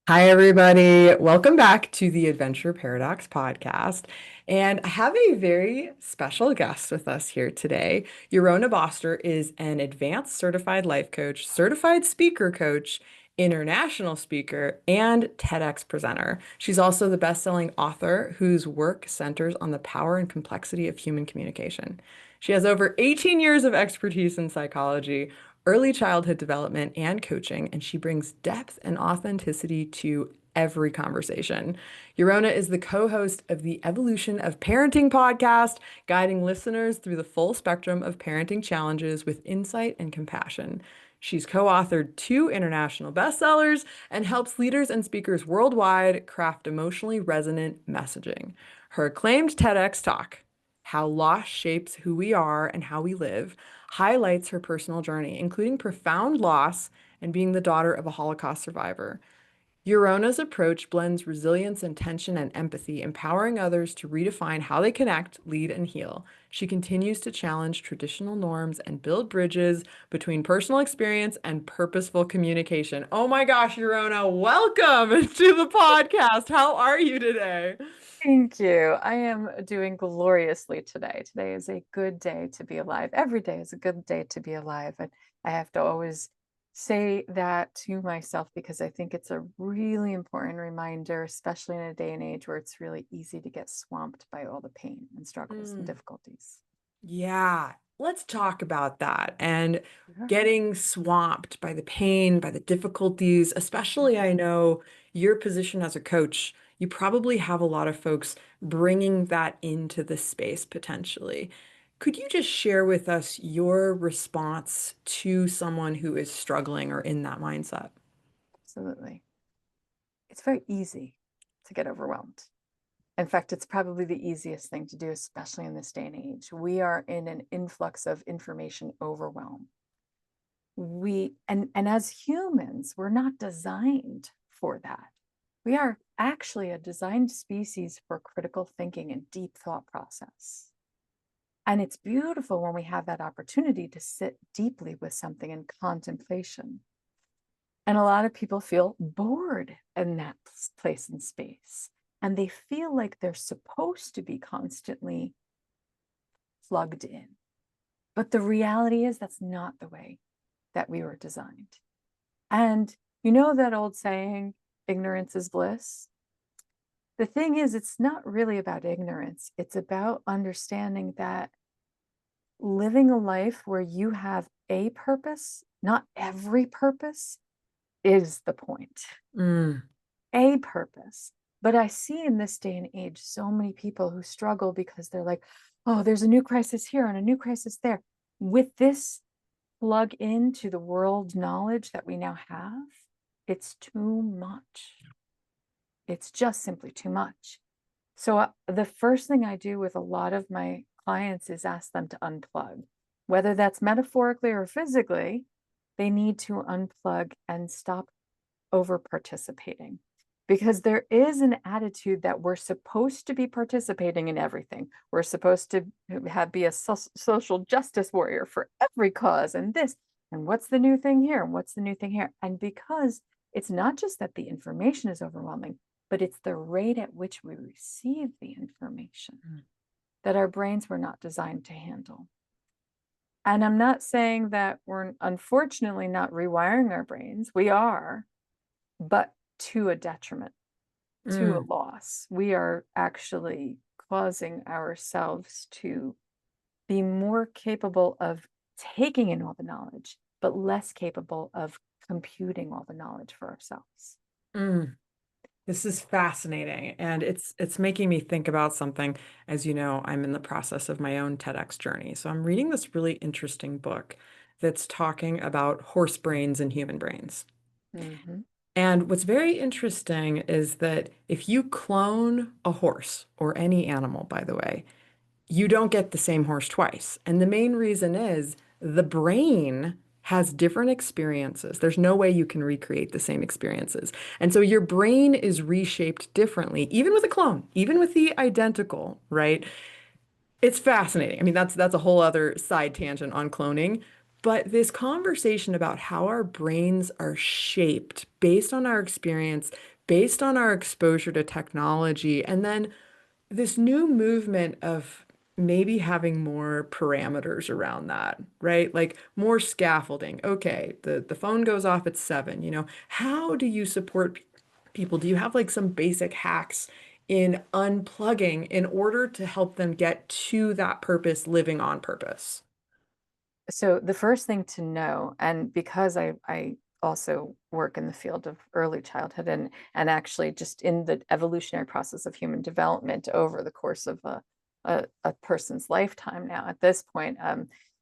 Hi, everybody. Welcome back to the Adventure Paradox podcast. And I have a very special guest with us here today. Yorona Boster is an advanced certified life coach, certified speaker coach, international speaker, and TEDx presenter. She's also the best-selling author whose work centers on the power and complexity of human communication. She has over 18 years of expertise in psychology, early childhood development, and coaching, and she brings depth and authenticity to every conversation. Yorona is the co-host of the Evolution of Parenting podcast, guiding listeners through the full spectrum of parenting challenges with insight and compassion. She's co-authored two international bestsellers and helps leaders and speakers worldwide craft emotionally resonant messaging. Her acclaimed TEDx talk, How Loss Shapes Who We Are and How We Live, highlights her personal journey, including profound loss and being the daughter of a Holocaust survivor. Eurona's approach blends resilience, intention, and empathy, empowering others to redefine how they connect, lead, and heal. She continues to challenge traditional norms and build bridges between personal experience and purposeful communication. Oh my gosh, Yorona, welcome to the podcast. How are you today? Thank you. I am doing gloriously today. Today is a good day to be alive. Every day is a good day to be alive. And I have to always say that to myself because I think it's a really important reminder, especially in a day and age where it's really easy to get swamped by all the pain and struggles and Mm. difficulties. Yeah, let's talk about that and Yeah. getting swamped by the pain, by the difficulties, especially I know your position as a coach, you probably have a lot of folks bringing that into the space potentially. Could you just share with us your response to someone who is struggling or in that mindset? Absolutely. It's very easy to get overwhelmed. In fact, it's probably the easiest thing to do, especially in this day and age. We are in an influx of information overwhelm. And as humans, we're not designed for that. We are actually a designed species for critical thinking and deep thought process. And it's beautiful when we have that opportunity to sit deeply with something in contemplation. And a lot of people feel bored in that place and space. And they feel like they're supposed to be constantly plugged in. But the reality is that's not the way that we were designed. And you know that old saying, ignorance is bliss? The thing is, it's not really about ignorance. It's about understanding that living a life where you have a purpose, not every purpose, is the point. Mm, A purpose. But I see in this day and age so many people who struggle because they're like, oh, there's a new crisis here and a new crisis there. With this plug into the world knowledge that we now have, it's too much. It's just simply too much. So, the first thing I do with a lot of my clients is ask them to unplug, whether that's metaphorically or physically. They need to unplug and stop over participating because there is an attitude that we're supposed to be participating in everything. We're supposed to be a social justice warrior for every cause and this. And what's the new thing here? And what's the new thing here? And because it's not just that the information is overwhelming, but it's the rate at which we receive the information that our brains were not designed to handle. And I'm not saying that we're unfortunately not rewiring our brains. We are, but to a detriment, to a mm. loss. We are actually causing ourselves to be more capable of taking in all the knowledge, but less capable of computing all the knowledge for ourselves. Mm. This is fascinating, and it's making me think about something. As you know, I'm in the process of my own TEDx journey. So I'm reading this really interesting book that's talking about horse brains and human brains. Mm-hmm. And what's very interesting is that if you clone a horse or any animal, by the way, you don't get the same horse twice. And the main reason is the brain has different experiences. There's no way you can recreate the same experiences. And so your brain is reshaped differently, even with a clone, even with the identical, right? It's fascinating. I mean, that's a whole other side tangent on cloning. But this conversation about how our brains are shaped based on our experience, based on our exposure to technology and then this new movement of maybe having more parameters around that, right? Like more scaffolding. Okay, the phone goes off at 7, How do you support people? Do you have like some basic hacks in unplugging in order to help them get to that purpose, living on purpose? So the first thing to know, and because I also work in the field of early childhood and actually just in the evolutionary process of human development over the course of a person's lifetime now, at this point,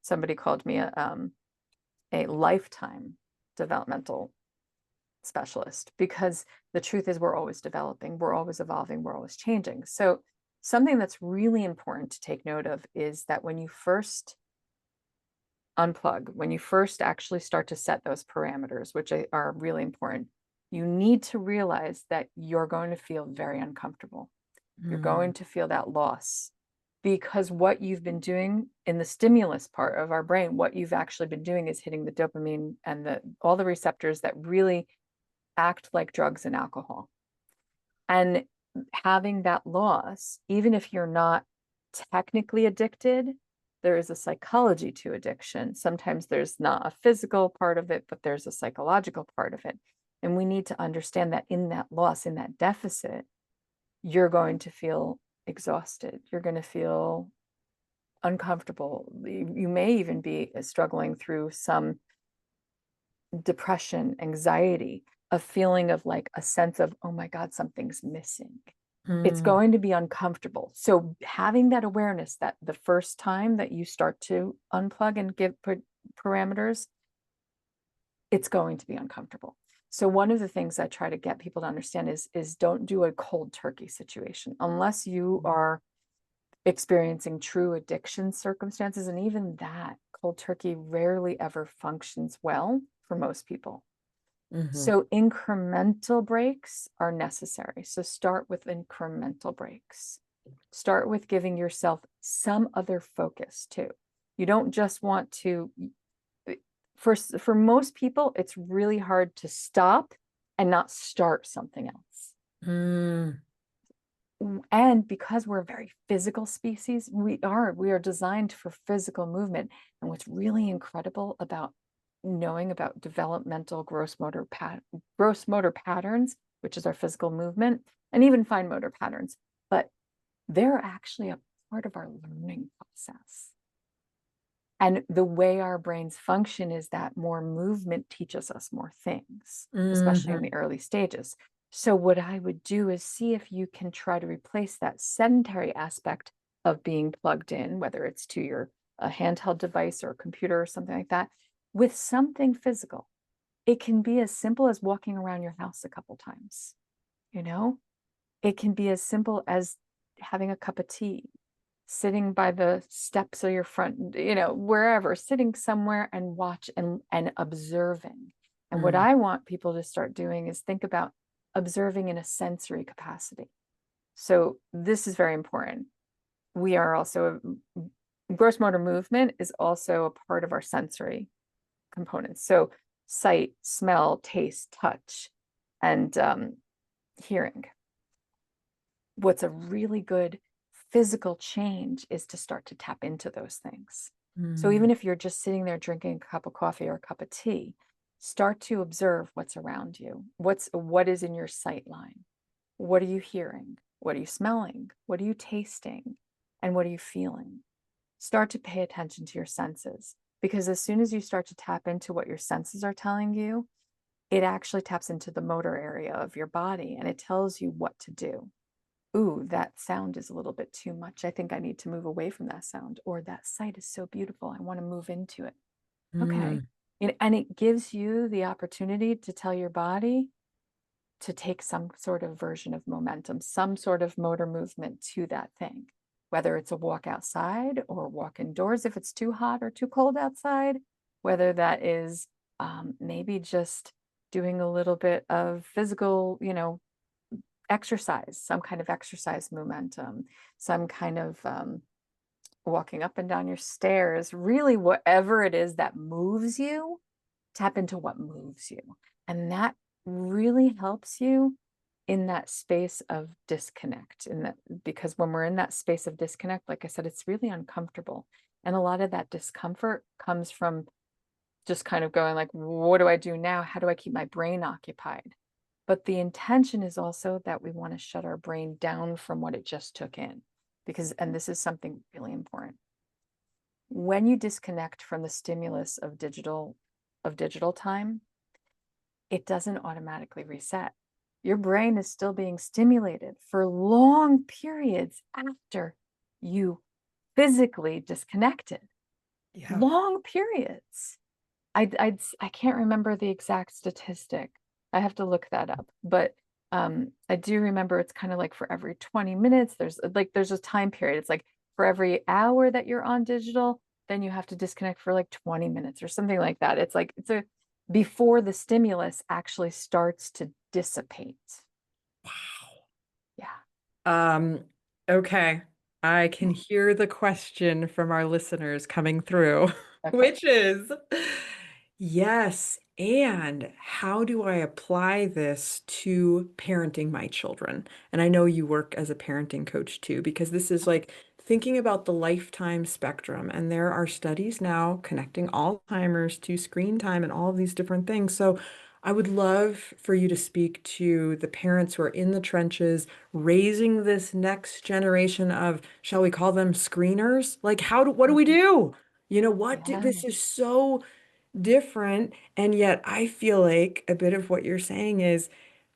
somebody called me a lifetime developmental specialist, because the truth is we're always developing, we're always evolving, we're always changing. So something that's really important to take note of is that when you first unplug, when you first actually start to set those parameters, which are really important, you need to realize that you're going to feel very uncomfortable. You're going to feel that loss, because what you've been doing in the stimulus part of our brain, what you've actually been doing is hitting the dopamine and all the receptors that really act like drugs and alcohol. And having that loss, even if you're not technically addicted, there is a psychology to addiction. Sometimes there's not a physical part of it, but there's a psychological part of it. And we need to understand that in that loss, in that deficit, you're going to feel exhausted. You're going to feel uncomfortable. You may even be struggling through some depression, anxiety, a feeling of like a sense of, oh my God, something's missing. It's Mm. going to be uncomfortable. So having that awareness that the first time that you start to unplug and give parameters, it's going to be uncomfortable. So one of the things I try to get people to understand is don't do a cold turkey situation unless you are experiencing true addiction circumstances. And even that, cold turkey rarely ever functions well for most people. Mhm. So incremental breaks are necessary. So start with incremental breaks. Start with giving yourself some other focus too. You don't just want to, for most people, it's really hard to stop and not start something else. Mm. And because we're a very physical species, we are designed for physical movement. And what's really incredible about knowing about developmental gross motor patterns, which is our physical movement, and even fine motor patterns, but they're actually a part of our learning process. And the way our brains function is that more movement teaches us more things, especially in Mhm. the early stages. So what I would do is see if you can try to replace that sedentary aspect of being plugged in, whether it's to your a handheld device or a computer or something like that, with something physical. It can be as simple as walking around your house a couple times, you know? It can be as simple as having a cup of tea, sitting by the steps of your front, wherever, sitting somewhere and watch and observing. And what Mm. I want people to start doing is think about observing in a sensory capacity. So this is very important. We are also, gross motor movement is also a part of our sensory components. So sight, smell, taste, touch, and hearing. What's a really good physical change is to start to tap into those things. So even Mm. if you're just sitting there drinking a cup of coffee or a cup of tea, start to observe what's around you. What is in your sight line? What are you hearing? What are you smelling? What are you tasting? And what are you feeling? Start to pay attention to your senses, because as soon as you start to tap into what your senses are telling you, it actually taps into the motor area of your body and it tells you what to do. Ooh, that sound is a little bit too much. I think I need to move away from that sound. Or that sight is so beautiful. I want to move into it. Okay. Mm. And it gives you the opportunity to tell your body to take some sort of version of momentum, some sort of motor movement to that thing, whether it's a walk outside or walk indoors if it's too hot or too cold outside, whether that is maybe just doing a little bit of physical, exercise, some kind of exercise momentum, some kind of walking up and down your stairs, really whatever it is that moves you, tap into what moves you. And that really helps you in that space of disconnect, in that, because when we're in that space of disconnect, like I said, it's really uncomfortable. And a lot of that discomfort comes from just kind of going like, what do I do now? How do I keep my brain occupied? But the intention is also that we want to shut our brain down from what it just took in. Because, and this is something really important. When you disconnect from the stimulus of digital time, it doesn't automatically reset. Your brain is still being stimulated for long periods after you physically disconnected. Yeah. Long periods. I can't remember the exact statistic. I have to look that up, but I do remember it's kind of like for every 20 minutes, there's a time period. It's like for every hour that you're on digital, then you have to disconnect for like 20 minutes or something like that. It's like, it's a before the stimulus actually starts to dissipate. Wow. Yeah. Okay. I can hear the question from our listeners coming through, Okay. which is, yes, and how do I apply this to parenting my children? And I know you work as a parenting coach too, because this is like thinking about the lifetime spectrum. And there are studies now connecting Alzheimer's to screen time and all of these different things. So I would love for you to speak to the parents who are in the trenches raising this next generation of, shall we call them screeners? Like, what do we Mhm. do? Yeah. This is so different. And yet I feel like a bit of what you're saying is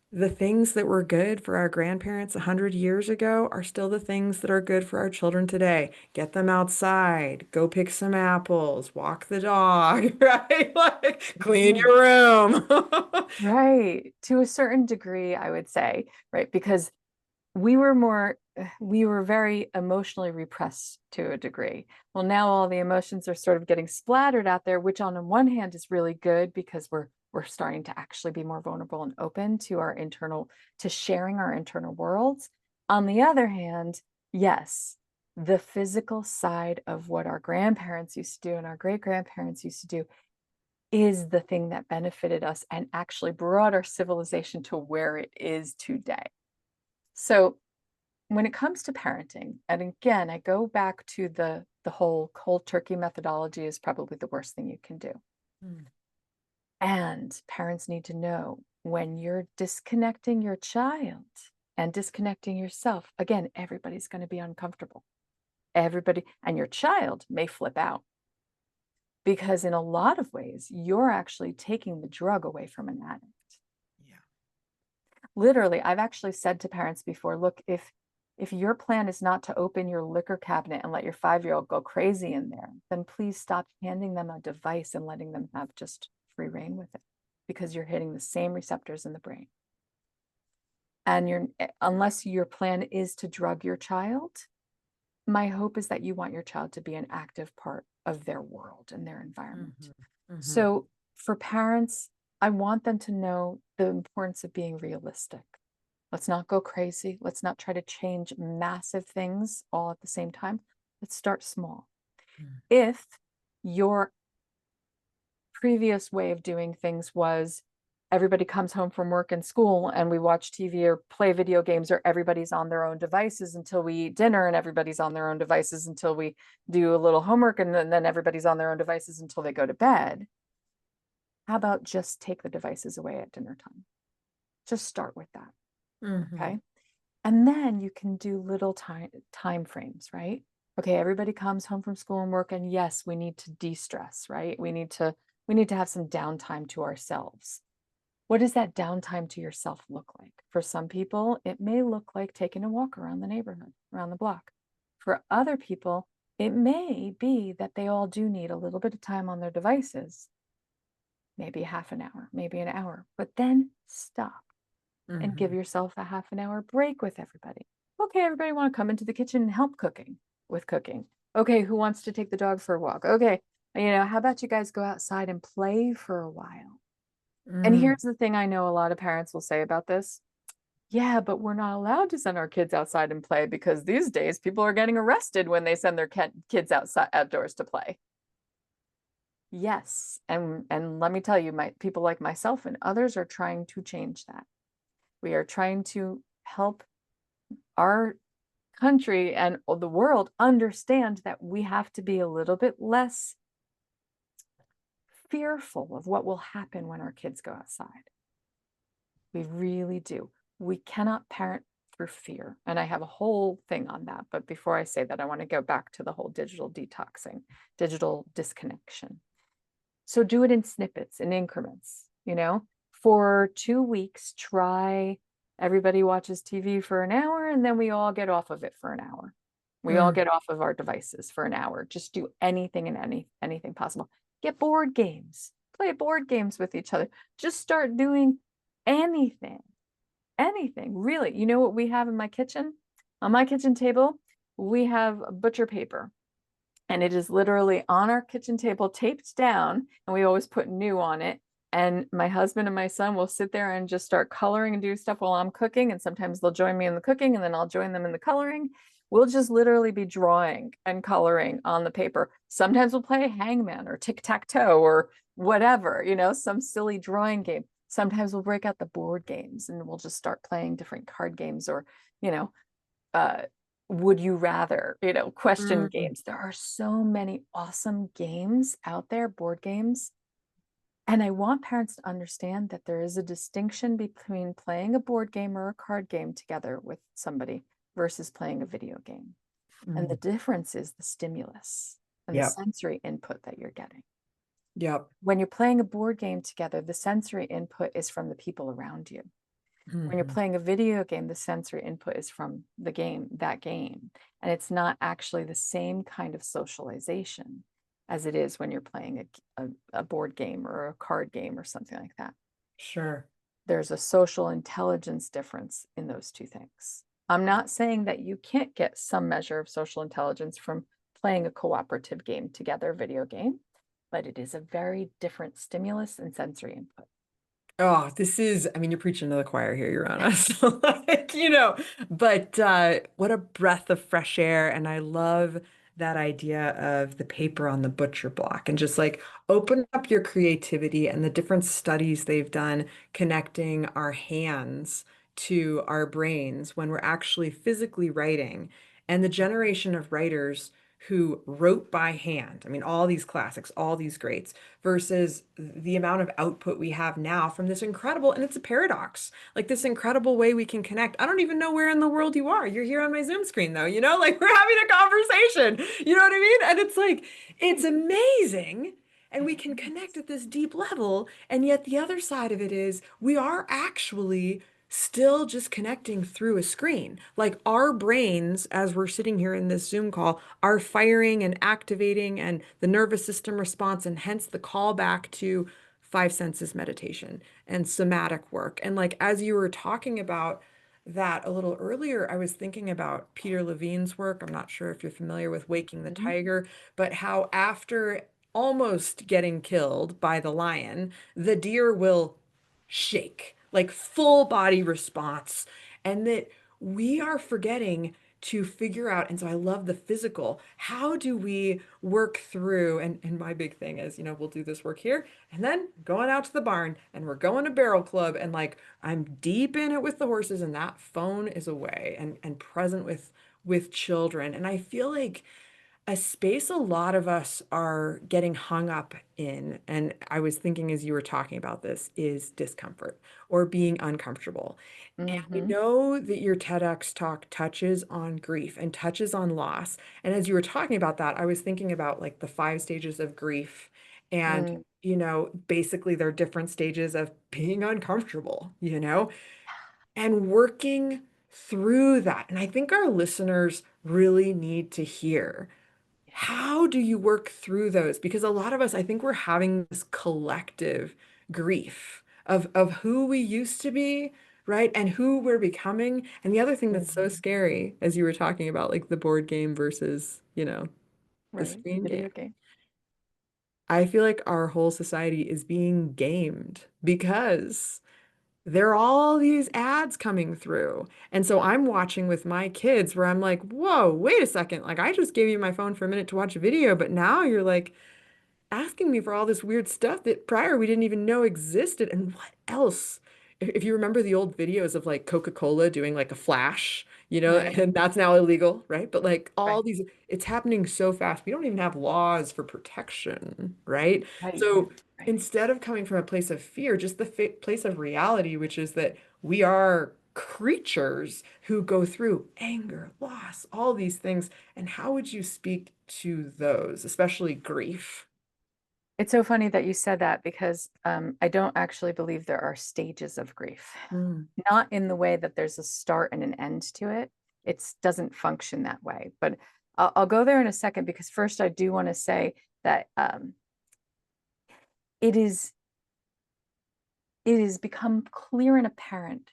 the things that were good for our grandparents 100 years ago are still the things that are good for our children today. Get them outside, go pick some apples, walk the dog, right? Like clean Right. your room. Right. To a certain degree, I would say, right? Because we were very emotionally repressed to a degree. Well, now all the emotions are sort of getting splattered out there, which on the one hand is really good because we're starting to actually be more vulnerable and open to to sharing our internal worlds. On the other hand, yes, the physical side of what our grandparents used to do and our great grandparents used to do is the thing that benefited us and actually brought our civilization to where it is today. So when it comes to parenting, and again, I go back to the whole cold turkey methodology is probably the worst thing you can do. Mm. And parents need to know when you're disconnecting your child and disconnecting yourself, again, everybody's going to be uncomfortable. Everybody, and your child may flip out because in a lot of ways, you're actually taking the drug away from an addict. Yeah. Literally, I've actually said to parents before, look, if your plan is not to open your liquor cabinet and let your 5-year-old go crazy in there, then please stop handing them a device and letting them have just free reign with it because you're hitting the same receptors in the brain. And unless your plan is to drug your child, my hope is that you want your child to be an active part of their world and their environment. Mhm. Mhm. So for parents, I want them to know the importance of being realistic. Let's not go crazy. Let's not try to change massive things all at the same time. Let's start small. Mm. If your previous way of doing things was everybody comes home from work and school and we watch TV or play video games, or everybody's on their own devices until we eat dinner and everybody's on their own devices until we do a little homework, and then everybody's on their own devices until they go to bed. How about just take the devices away at dinner time? Just start with that. Mhm. Okay. And then you can do little time frames, right? Okay, everybody comes home from school and work, and yes, we need to de-stress, right? We need to have some downtime to ourselves. What does that downtime to yourself look like? For some people, it may look like taking a walk around the neighborhood, around the block. For other people, it may be that they all do need a little bit of time on their devices, maybe half an hour, maybe an hour, but then stop and give Mhm. yourself a half an hour break with everybody. Okay, everybody want to come into the kitchen and help cooking. Okay, who wants to take the dog for a walk? Okay, how about you guys go outside and play for a while? And Mm. here's the thing I know a lot of parents will say about this. Yeah, but we're not allowed to send our kids outside and play because these days people are getting arrested when they send their kids outside outdoors to play. Yes, and let me tell you, my people like myself and others are trying to change that. We are trying to help our country and the world understand that we have to be a little bit less fearful of what will happen when our kids go outside. We really do. We cannot parent through fear. And I have a whole thing on that. But before I say that, I want to go back to the whole digital detoxing, digital disconnection. So do it in snippets, in increments, for 2 weeks, try everybody watches TV for an hour and then we all get off of it for an hour. We all Mm. get off of our devices for an hour. Just do anything and anything possible. Get board games, play board games with each other. Just start doing anything, anything, really. You know what we have in my kitchen? On my kitchen table, we have butcher paper. And it is literally on our kitchen table, taped down, and we always put new on it. And my husband and my son will sit there and just start coloring and do stuff while I'm cooking. And sometimes they'll join me in the cooking, and then I'll join them in the coloring. We'll just literally be drawing and coloring on the paper. Sometimes we'll play hangman or tic-tac-toe or whatever, some silly drawing game. Sometimes we'll break out the board games and we'll just start playing different card games or, you know, uh, would you rather, question Mm. games. There are so many awesome games out there, board games. And I want parents to understand that there is a distinction between playing a board game or a card game together with somebody versus playing a video game. And the Mm. difference is the stimulus and the Yep. sensory input that you're getting. Yep. When you're playing a board game together, the sensory input is from the people around you. When you're Mhm. playing a video game, the sensory input is from the game, that game. And it's not actually the same kind of socialization as it is when you're playing a board game or a card game or something like that. Sure. There's a social intelligence difference in those two things. I'm not saying that you can't get some measure of social intelligence from playing a cooperative game together, video game, but it is a very different stimulus and sensory input. Oh, I mean, you're preaching to the choir here, Your Honor. So, but what a breath of fresh air. And I love that idea of the paper on the butcher block and just like open up your creativity and the different studies they've done connecting our hands to our brains when we're actually physically writing. And the generation of writers who wrote by hand, I mean, all these classics, all these greats versus the amount of output we have now from this incredible, and it's a paradox, like this incredible way we can connect. I don't even know where in the world you are. You're here on my Zoom screen though, like we're having a conversation. You know what I mean? And it's like, it's amazing. And we can connect at this deep level. And yet the other side of it is we are actually still just connecting through a screen. Like our brains, as we're sitting here in this Zoom call, are firing and activating and the nervous system response, and hence the call back to five senses meditation and somatic work. And like as you were talking about that a little earlier, I was thinking about Peter Levine's work. I'm not sure if you're familiar with Waking the Mhm. Tiger, but how after almost getting killed by the lion, the deer will shake, like full body response, and that we are forgetting to figure out. And so I love the physical. How do we work through? And my big thing is, we'll do this work here and then going out to the barn and we're going to barrel club and like I'm deep in it with the horses and that phone is away and present with children. And I feel like a space a lot of us are getting hung up in, and I was thinking as you were talking about this, is discomfort or being uncomfortable. And I Mhm. know that your TEDx talk touches on grief and touches on loss. And as you were talking about that, I was thinking about like the five stages of grief. And, Mm. basically they're different stages of being uncomfortable, and working through that. And I think our listeners really need to hear. How do you work through those? Because a lot of us, I think we're having this collective grief of who we used to be, right? And who we're becoming. And the other thing that's so Mhm. scary, as you were talking about, like the board game versus, the Right. screen game. Video game. I feel like our whole society is being gamed because there are all these ads coming through. And so I'm watching with my kids where I'm like, whoa, wait a second. Like, I just gave you my phone for a minute to watch a video, but now you're like asking me for all this weird stuff that prior we didn't even know existed. And what else? if you remember the old videos of like Coca-Cola doing like a flash, Right, and that's now illegal, right? But like all right, these, it's happening so fast. We don't even have laws for protection, right? right, So right. instead of coming from a place of fear, just the place of reality, which is that we are creatures who go through anger, loss, all these things. And how would you speak to those, especially grief? It's so funny that you said that because I don't actually believe there are stages of grief. Mm, Not in the way that there's a start and an end to it. It doesn't function that way. But I'll go there in a second because first I do want to say that it is it has become clear and apparent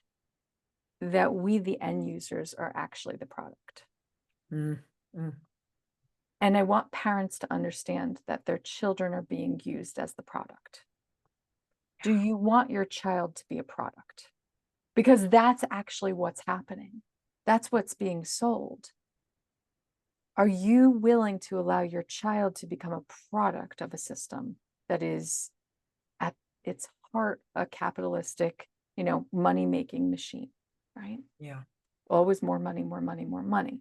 that we, the end users, are actually the product. mm, mm. And I want parents to understand that their children are being used as the product. Do you want your child to be a product? Because that's actually what's happening. That's what's being sold. Are you willing to allow your child to become a product of a system that is at its heart a capitalistic, money-making machine, right? Yeah. Always more money, more money, more money.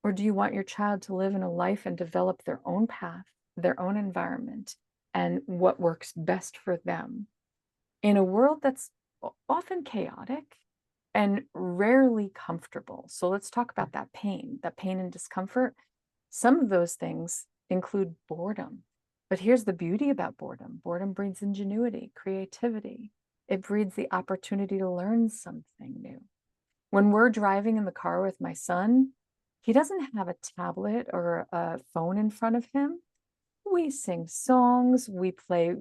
Or do you want your child to live in a life and develop their own path, their own environment, and what works best for them in a world that's often chaotic and rarely comfortable? So let's talk about that pain and discomfort. Some of those things include boredom. But here's the beauty about boredom. Boredom breeds ingenuity, creativity. It breeds the opportunity to learn something new. When we're driving in the car with my son, he doesn't have a tablet or a phone in front of him. We sing songs, we play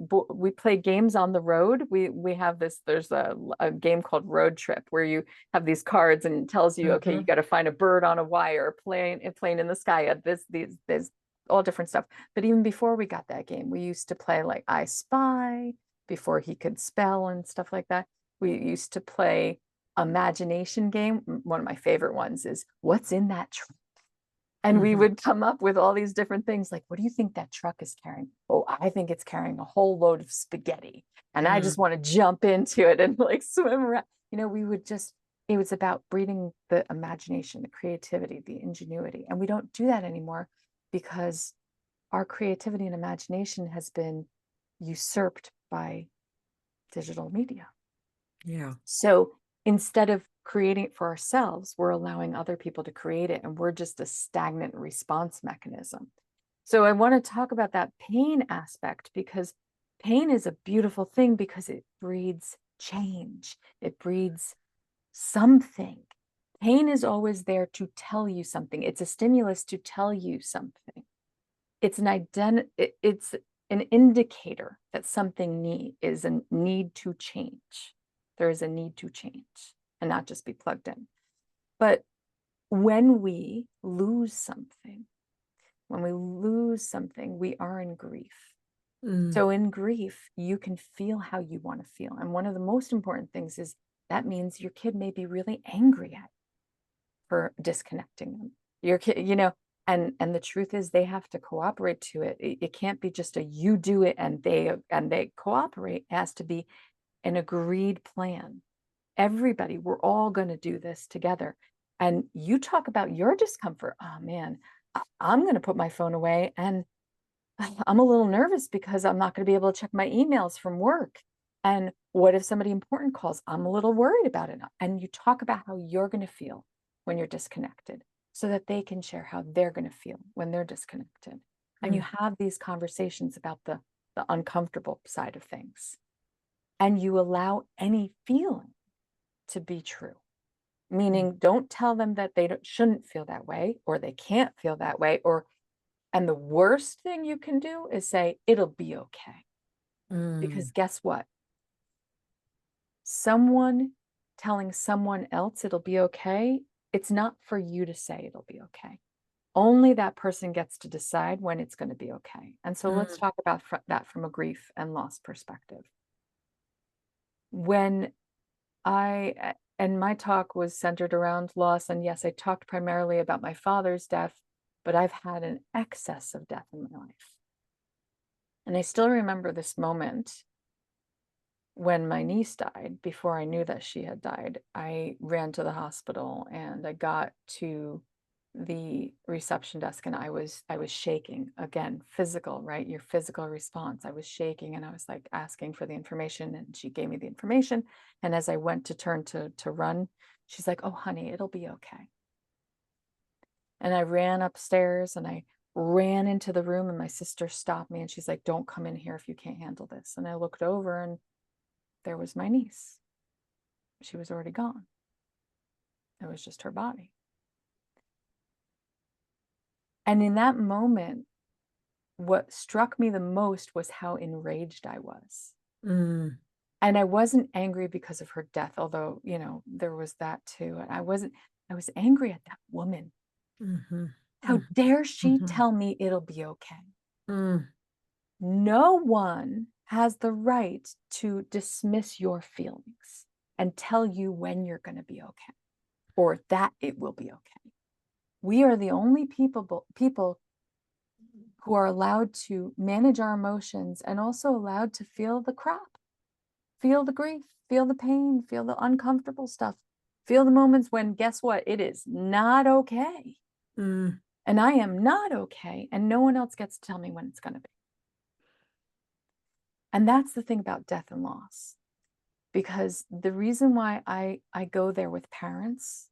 games on the road. We have this, there's a game called Road Trip where you have these cards and it tells you, okay, you Hmm. got to find a bird on a wire, a plane in the sky, there's all different stuff. But even before we got that game, we used to play like I Spy before he could spell and stuff like that. We used to play imagination game. One of my favorite ones is what's in that trunk? And we Hmm. would come up with all these different things like, what do you think that truck is carrying? Oh, I think it's carrying a whole load of spaghetti. And I just Mm. want to jump into it and like swim around. We would just, it was about breeding the imagination, the creativity, the ingenuity. And we don't do that anymore because our creativity and imagination has been usurped by digital media. Yeah. So instead of creating it for ourselves, we're allowing other people to create it, and we're just a stagnant response mechanism. So I want to talk about that pain aspect because pain is a beautiful thing because it breeds change, it breeds something. Pain is always there to tell you something. It's a stimulus to tell you something. It's an indicator that something is a need to change. There is a need to change and not just be plugged in. But when we lose something, we are in grief. Mm. So in grief, you can feel how you want to feel. And one of the most important things is that means your kid may be really angry at for disconnecting them. Your kid, and the truth is they have to cooperate to it. It can't be just a you do it and they cooperate. It has to be an agreed plan. Everybody, we're all going to do this together. And you talk about your discomfort. Oh man, I'm going to put my phone away and I'm a little nervous because I'm not going to be able to check my emails from work. And what if somebody important calls? I'm a little worried about it. And you talk about how you're going to feel when you're disconnected so that they can share how they're going to feel when they're disconnected. And you Mm. have these conversations about the uncomfortable side of things. And you allow any feeling to be true, Mm. meaning don't tell them that they shouldn't feel that way or they can't feel that way. And the worst thing you can do is say, it'll be okay. Because Mm. guess what? Someone telling someone else it'll be okay, it's not for you to say it'll be okay. Only that person gets to decide when it's going to be okay. And so let's Mm. talk about that from a grief and loss perspective. When and my talk was centered around loss, and yes, I talked primarily about my father's death, but I've had an excess of death in my life. And I still remember this moment when my niece died, before I knew that she had died, I ran to the hospital and I got to the reception desk and I was shaking again, physical, right? Your physical response. I was shaking and I was like asking for the information and she gave me the information. And as I went to turn to run, she's like, "Oh, honey, it'll be okay." And I ran upstairs and I ran into the room and my sister stopped me and she's like, "Don't come in here if you can't handle this." And I looked over and there was my niece. She was already gone. It was just her body. And in that moment, what struck me the most was how enraged I was. Mm, And I wasn't angry because of her death, although, there was that too. And I was angry at that woman. mhm, How mm, dare she mhm, tell me it'll be okay? mm. No one has the right to dismiss your feelings and tell you when you're going to be okay or that it will be okay. We are the only people who are allowed to manage our emotions and also allowed to feel the crap, feel the grief, feel the pain, feel the uncomfortable stuff, feel the moments when, guess what? It is not okay. Mm, And I am not okay. And no one else gets to tell me when it's going to be. And that's the thing about death and loss. Because the reason why I go there with parents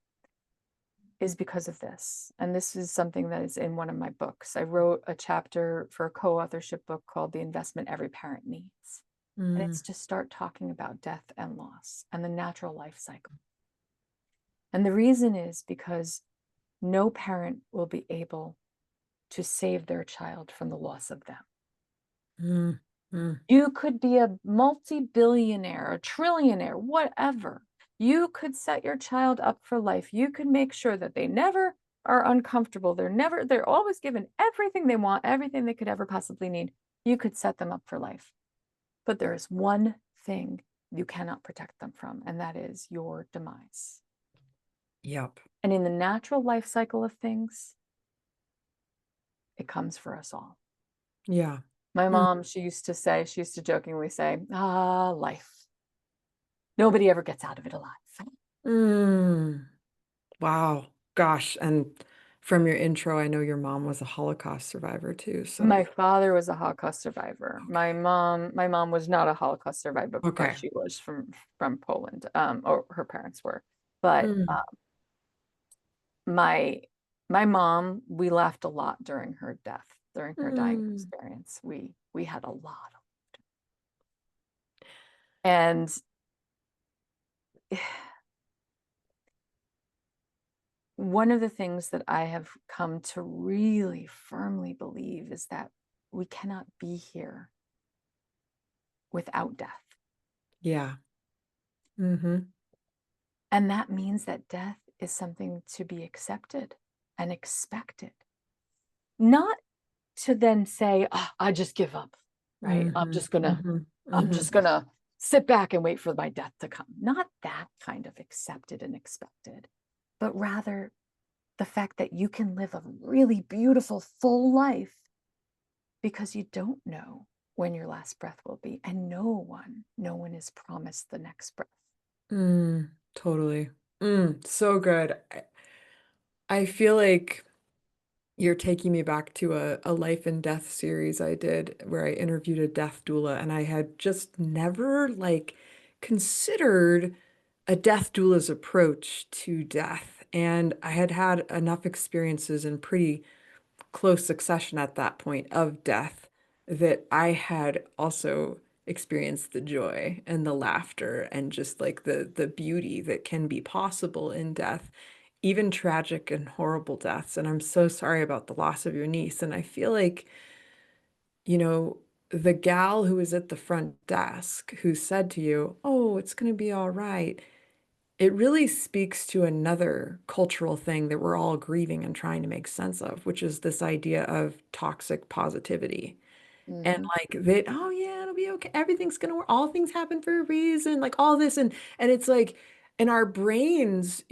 is because of this. And this is something that is in one of my books. I wrote a chapter for a co-authorship book called The Investment Every Parent Needs. And mm. it's to start talking about death and loss and the natural life cycle. And the reason is because no parent will be able to save their child from the loss of them. Mm, mm, You could be a multi-billionaire, a trillionaire, whatever. You could set your child up for life. You could make sure that they never are uncomfortable. They're always given everything they want, everything they could ever possibly need. You could set them up for life. But there is one thing you cannot protect them from, and that is your demise. yep. And in the natural life cycle of things, it comes for us all. Yeah. My Mm, mom, she used to jokingly say, life. Nobody ever gets out of it alive. mm. Wow. Gosh. And from your intro, I know your mom was a Holocaust survivor too. So, My father was a Holocaust survivor. My mom was not a Holocaust survivor, but okay. she was from Poland, or her parents were. But Mm, my my mom, we laughed a lot during her death, during her dying mm. experience. We had a lot. And one of the things that I have come to really firmly believe is that we cannot be here without death. Yeah. Mm-hmm. And that means that death is something to be accepted and expected, not to then say, "Oh, I just give up, right? Mm-hmm. Mm-hmm. I'm Mm-hmm. just gonna sit back and wait for my death to come." Not that kind of accepted and expected, but rather the fact that you can live a really beautiful, full life because you don't know when your last breath will be. And no one is promised the next breath. Mm, totally. So good. I feel like you're taking me back to a life and death series I did where I interviewed a death doula, and I had just never like considered a death doula's approach to death. And I had had enough experiences in pretty close succession at that point of death that I had also experienced the joy and the laughter and just like the beauty that can be possible in death, even tragic and horrible deaths. And I'm so sorry about the loss of your niece. And I feel like, you know, the gal who was at the front desk who said to you, "Oh, it's going to be all right." It really speaks to another cultural thing that we're all grieving and trying to make sense of, which is this idea of toxic positivity. And Mm-hmm. like that, oh yeah, it'll be okay. Everything's gonna work. All things happen for a reason, like all this. And it's like in our brains,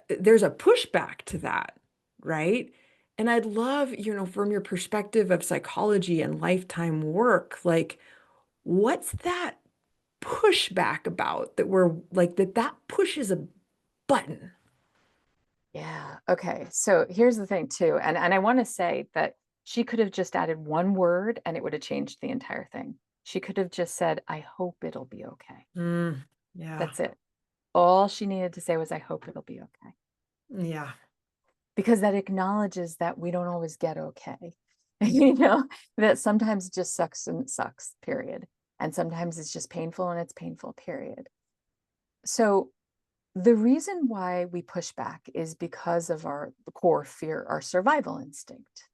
there's a pushback to that, right? And I'd love, from your perspective of psychology and lifetime work, like what's that pushback about that we're like that pushes a button. Yeah. Okay. So here's the thing too. And I want to say that she could have just added one word and it would have changed the entire thing. She could have just said, I hope it'll be okay. Yeah. That's it. All she needed to say was, I hope it'll be okay. Yeah. Because that acknowledges that we don't always get okay. That sometimes it just sucks and it sucks, period. And sometimes it's just painful and it's painful, period. So the reason why we push back is because of our core fear, our survival instinct.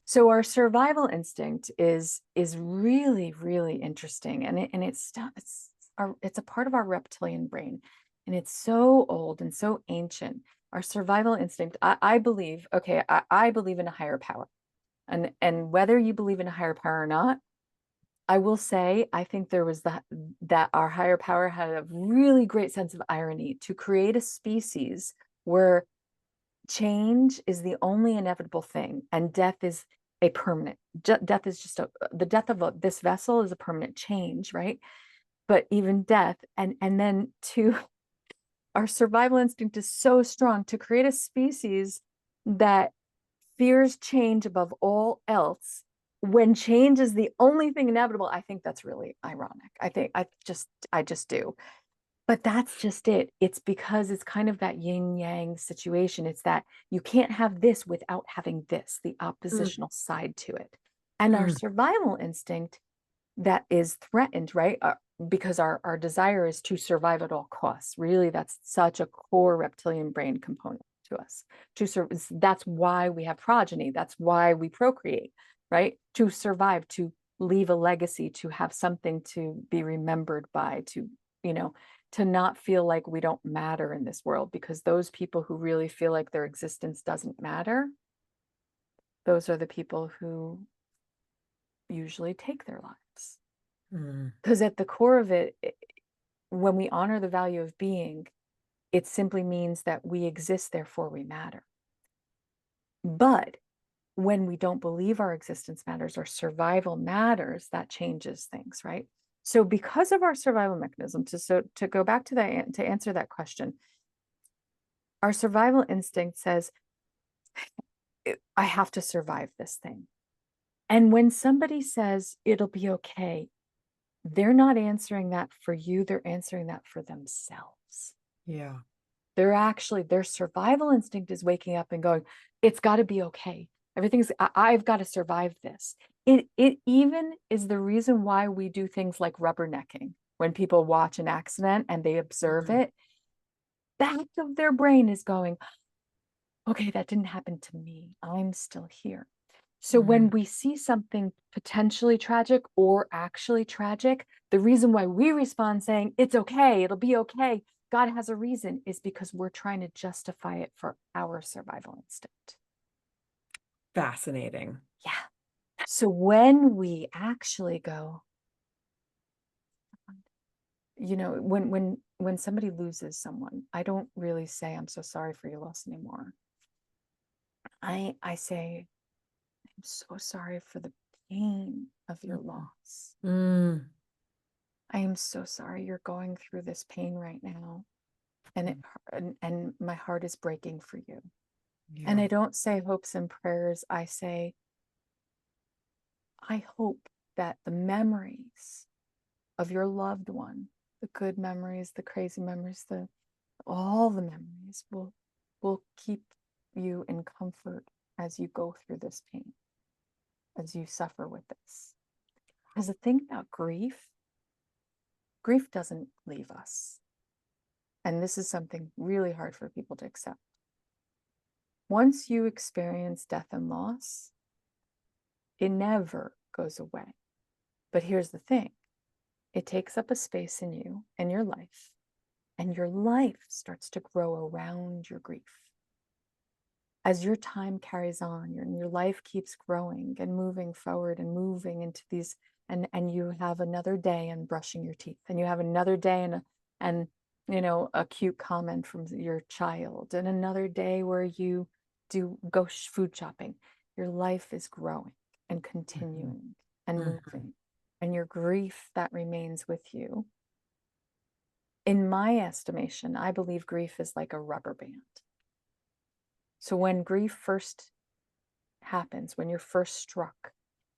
So our survival instinct is really, really interesting, and it's a part of our reptilian brain, and it's so old and so ancient. Our survival instinct, I believe, okay, I believe in a higher power, and whether you believe in a higher power or not, I will say I think there was that our higher power had a really great sense of irony to create a species where change is the only inevitable thing and death is a permanent. Death is just the death of this vessel is a permanent change, right? But even death, and then to our survival instinct is so strong to create a species that fears change above all else when change is the only thing inevitable. I think that's really ironic. I just do. But that's just it. It's because it's kind of that yin yang situation. It's that you can't have this without having this, the Mm, oppositional side to it. And our mm, survival instinct that is threatened, right? Because our desire is to survive at all costs. Really, that's such a core reptilian brain component to us. That's why we have progeny. That's why we procreate, right? To survive, to leave a legacy, to have something to be remembered by, you know, to not feel like we don't matter in this world, because those people who really feel like their existence doesn't matter, those are the people who usually take their lives. mm. Because at the core of it, when we honor the value of being, it simply means that we exist, therefore we matter. But when we don't believe our existence matters or survival matters, that changes things, right? So because of our survival mechanism, to go back to that, to answer that question, our survival instinct says, I have to survive this thing. And when somebody says it'll be okay, they're not answering that for you, they're answering that for themselves. Yeah. Their survival instinct is waking up and going, it's got to be okay. I've got to survive this. It even is the reason why we do things like rubbernecking. When people watch an accident and they observe Mm, it, back of their brain is going, okay, that didn't happen to me. I'm still here. So when mm. we see something potentially tragic or actually tragic, the reason why we respond saying, it's okay, it'll be okay, God has a reason, is because we're trying to justify it for our survival instinct. Fascinating. Yeah. So when we actually go, when somebody loses someone, I don't really say, I'm so sorry for your loss anymore. I say, I'm so sorry for the pain of your Mm, loss. mm, I am so sorry you're going through this pain right now. And my heart is breaking for you. And yeah. I don't say hopes and prayers. I say, I hope that the memories of your loved one, the good memories, the crazy memories, all the memories will keep you in comfort as you go through this pain, as you suffer with this. Because the thing about grief doesn't leave us. And this is something really hard for people to accept. Once you experience death and loss, it never goes away. But here's the thing, it takes up a space in you and your life starts to grow around your grief. As your time carries on, your life keeps growing and moving forward and moving into these, and you have another day and brushing your teeth, and you have another day and a cute comment from your child, and another day where you go food shopping. Your life is growing and Mhm, continuing and mhm, moving, and your grief that remains with you In my estimation, I believe grief is like a rubber band. So when grief first happens, when you're first struck,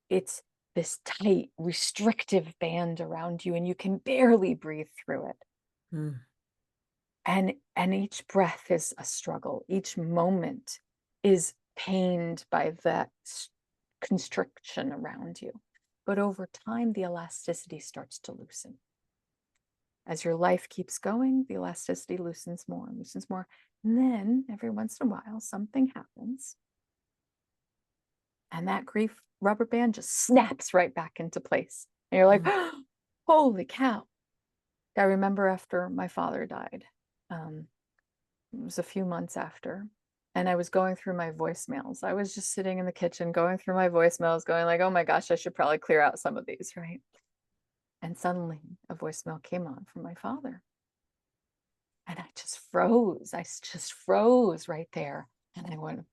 it's this tight, restrictive band around you, and you can barely breathe through it. Mm. And each breath is a struggle. Each moment is pained by that constriction around you. But over time, the elasticity starts to loosen. As your life keeps going, the elasticity loosens more and loosens more. And then every once in a while, something happens. And that grief rubber band just snaps right back into place. And you're like, Mm. holy cow. I remember after my father died, it was a few months after, and I was going through my voicemails. I was just sitting in the kitchen going through my voicemails, going like, oh my gosh, I should probably clear out some of these, right? And suddenly a voicemail came on from my father. And I just froze. I just froze right there. And I went,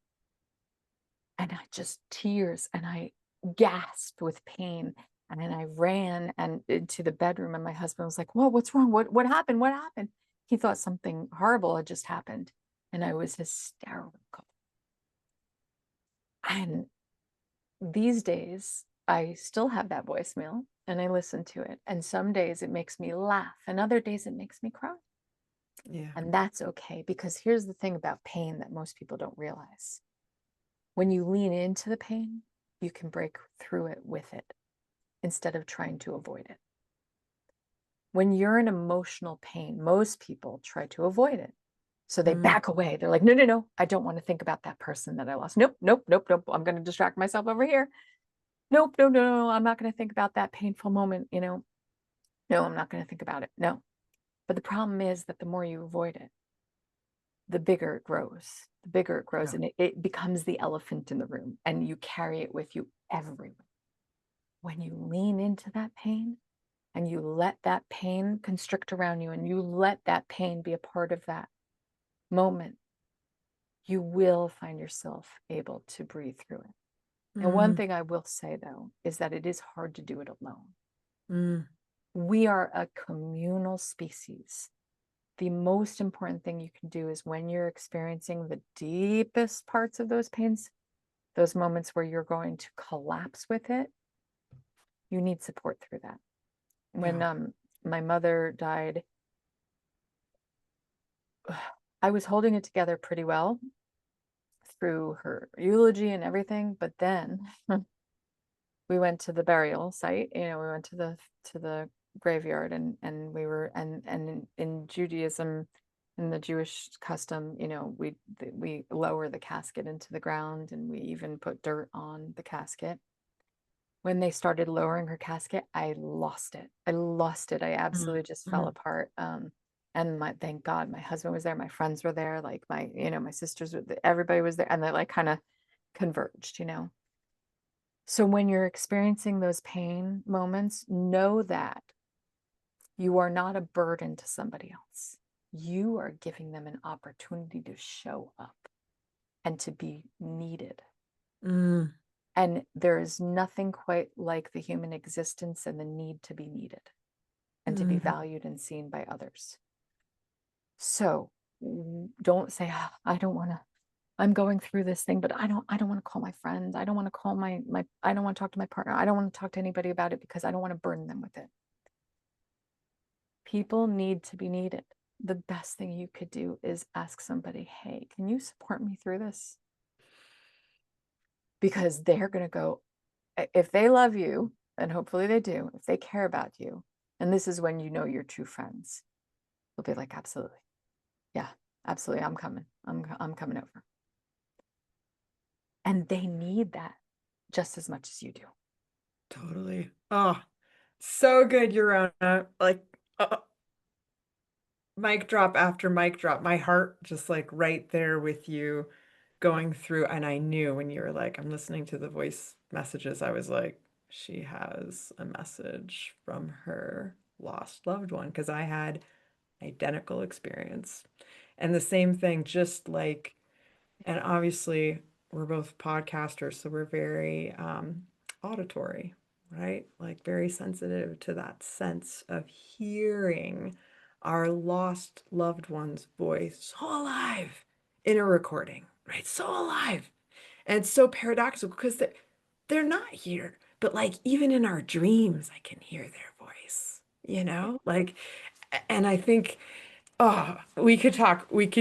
and I just tears, and I gasped with pain. And then I ran and into the bedroom, and my husband was like, what's wrong? What happened? What happened? He thought something horrible had just happened. And I was hysterical. And these days, I still have that voicemail and I listen to it. And some days it makes me laugh, and other days it makes me cry. Yeah. And that's okay, because here's the thing about pain that most people don't realize. When you lean into the pain, you can break through it with it instead of trying to avoid it. When you're in emotional pain, most people try to avoid it. So they Mm. back away. They're like, no, no, no, I don't want to think about that person that I lost. Nope, nope, nope, nope. I'm going to distract myself over here. Nope, no, no, no. I'm not going to think about that painful moment. No, I'm not going to think about it. No. But the problem is that the more you avoid it, the bigger it grows, Yeah. and it becomes the elephant in the room, and you carry it with you everywhere. When you lean into that pain and you let that pain constrict around you, and you let that pain be a part of that moment, you will find yourself able to breathe through it. And one Mm. thing I will say, though, is that it is hard to do it alone. Mm. We are a communal species. The most important thing you can do is when you're experiencing the deepest parts of those pains, those moments where you're going to collapse with it, you need support through that. When Yeah. my mother died, I was holding it together pretty well through her eulogy and everything, but then we went to the burial site. We went to the graveyard, and we were, and in Judaism, in the Jewish custom, we lower the casket into the ground, and we even put dirt on the casket. When they started lowering her casket, I lost it. I Mm. absolutely just fell Mm. apart. And thank God my husband was there, my friends were there, like my sisters were there, everybody was there, and they like kind of converged. So when you're experiencing those pain moments, know that you are not a burden to somebody else. You are giving them an opportunity to show up and to be needed. Mm. And there is nothing quite like the human existence and the need to be needed and to be Mm. valued and seen by others. So don't say, I don't want to, I'm going through this thing, but I don't want to call my friends. I don't want to call I don't want to talk to my partner. I don't want to talk to anybody about it because I don't want to burden them with it. People need to be needed. The best thing you could do is ask somebody, hey, can you support me through this? Because they're going to go, if they love you, and hopefully they do, if they care about you, and this is when you know you're true friends, they'll be like, absolutely. Yeah, absolutely. I'm coming. I'm coming over. And they need that just as much as you do. Totally. Oh, so good, Yorona. Like, mic drop after mic drop. My heart just like right there with you going through. And I knew when you were like, I'm listening to the voice messages, I was like, she has a message from her lost loved one because I had identical experience. And the same thing, just like, and obviously we're both podcasters, so we're very auditory, right? Like very sensitive to that sense of hearing our lost loved one's voice so alive in a recording, right? So alive. And it's so paradoxical because they're not here, but like even in our dreams, I can hear their voice, like, and I think, oh, we could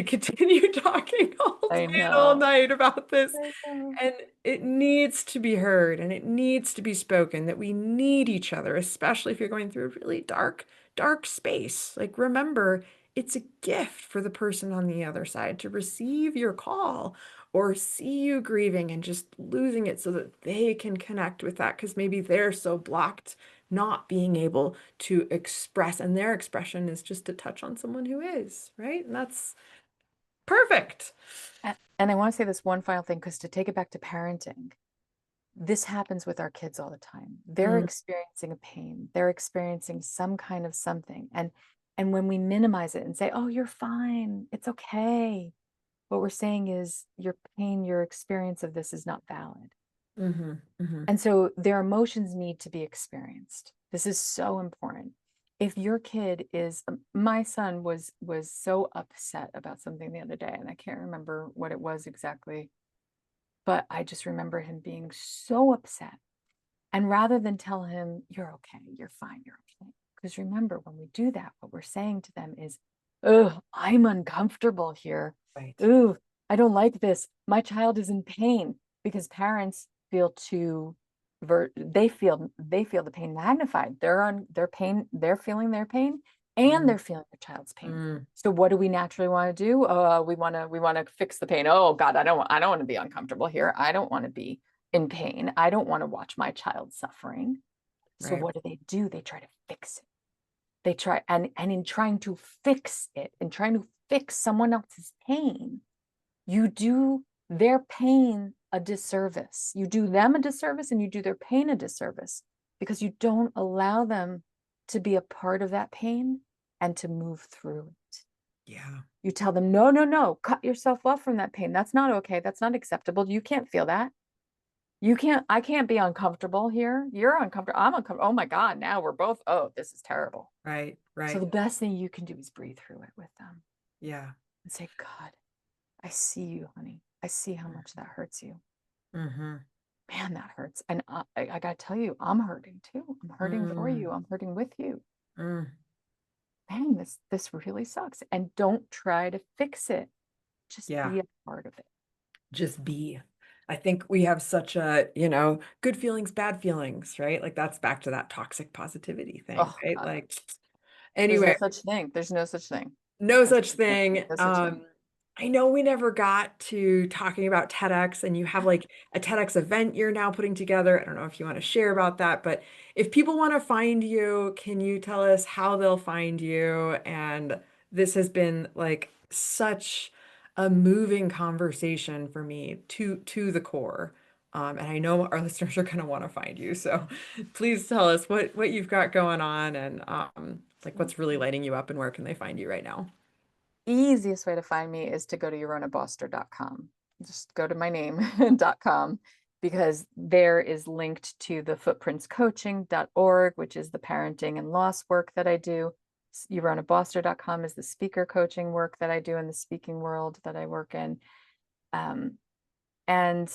continue talking all I day and all know. night about this. I know. And it needs to be heard and it needs to be spoken that we need each other, especially if you're going through a really dark, dark space. Like, remember, it's a gift for the person on the other side to receive your call or see you grieving and just losing it so that they can connect with that because maybe they're so blocked not being able to express, and their expression is just to touch on someone who is, right? And that's perfect. And I want to say this one final thing, because to take it back to parenting, this happens with our kids all the time. They're Mm, experiencing a pain. They're experiencing some kind of something. And when we minimize it and say, "Oh, you're fine. It's okay." What we're saying is your pain, your experience of this is not valid. mhm, mhm, And so their emotions need to be experienced. This is so important. If your kid is, my son was so upset about something the other day, and I can't remember what it was exactly, but I just remember him being so upset. And rather than tell him, "You're okay, you're fine, you're okay." Because remember, when we do that, what we're saying to them is, "Oh, I'm uncomfortable here. right. Ooh, I don't like this. My child is in pain." Because parents feel too they feel the pain magnified. They're on their pain, they're feeling their pain, and Mm, they're feeling their child's pain. mm, So what do we naturally want to do? We want to fix the pain. Oh God, I don't want to be uncomfortable here. I don't want to be in pain. I don't want to watch my child suffering. So right. what do? They try to fix it. They try, and in trying to fix it, in trying to fix someone else's pain, you do their pain a disservice. You do them a disservice and you do their pain a disservice because you don't allow them to be a part of that pain and to move through it. Yeah. You tell them, no, no, no, cut yourself off from that pain. That's not okay. That's not acceptable. You can't feel that. I can't be uncomfortable here. You're uncomfortable. I'm uncomfortable. Oh my God, now we're both, oh, this is terrible. Right. So Right. the best thing you can do is breathe through it with them Yeah. and say, God, I see you, honey. I see how much that hurts you. Mm-hmm. Man, that hurts. And I got to tell you, I'm hurting too. I'm hurting for Mm, you. I'm hurting with you. mm. Man, this really sucks. And don't try to fix it. Just Yeah. be a part of it. Just be. I think we have such a, good feelings, bad feelings, right? Like that's back to that toxic positivity thing, Oh right? God. Like, There's no anyway, such thing. There's no such thing. no That's such thing. no such thing. I know we never got to talking about TEDx, and you have like a TEDx event you're now putting together. I don't know if you want to share about that, but if people want to find you, can you tell us how they'll find you? And this has been like such a moving conversation for me to the core. And I know our listeners are going to want to find you. So please tell us what you've got going on and like what's really lighting you up and where can they find you right now? Easiest way to find me is to go to YaronaBoster.com. Just go to my name.com because there is linked to the footprintscoaching.org, which is the parenting and loss work that I do. YaronaBoster.com is the speaker coaching work that I do in the speaking world that I work in. And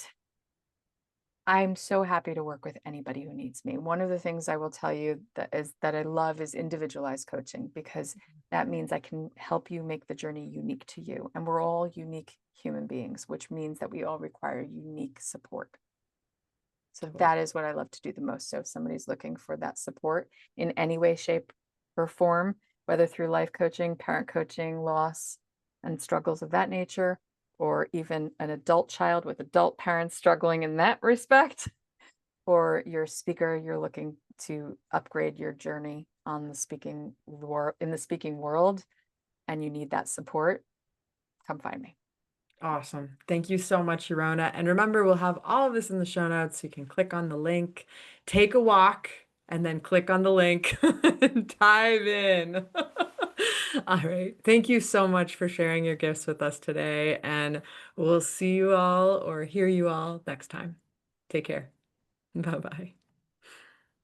I'm so happy to work with anybody who needs me. One of the things I will tell you that I love is individualized coaching because that means I can help you make the journey unique to you. And we're all unique human beings, which means that we all require unique support. So that is what I love to do the most. So if somebody's looking for that support in any way, shape, or form, whether through life coaching, parent coaching, loss, and struggles of that nature, or even an adult child with adult parents struggling in that respect, or you're a speaker, you're looking to upgrade your journey on the speaking world in the speaking world, and you need that support, come find me. Awesome. Thank you so much, Yorona. And remember, we'll have all of this in the show notes. So you can click on the link, take a walk, and then click on the link and dive in. All right. Thank you so much for sharing your gifts with us today. And we'll see you all or hear you all next time. Take care. Bye bye.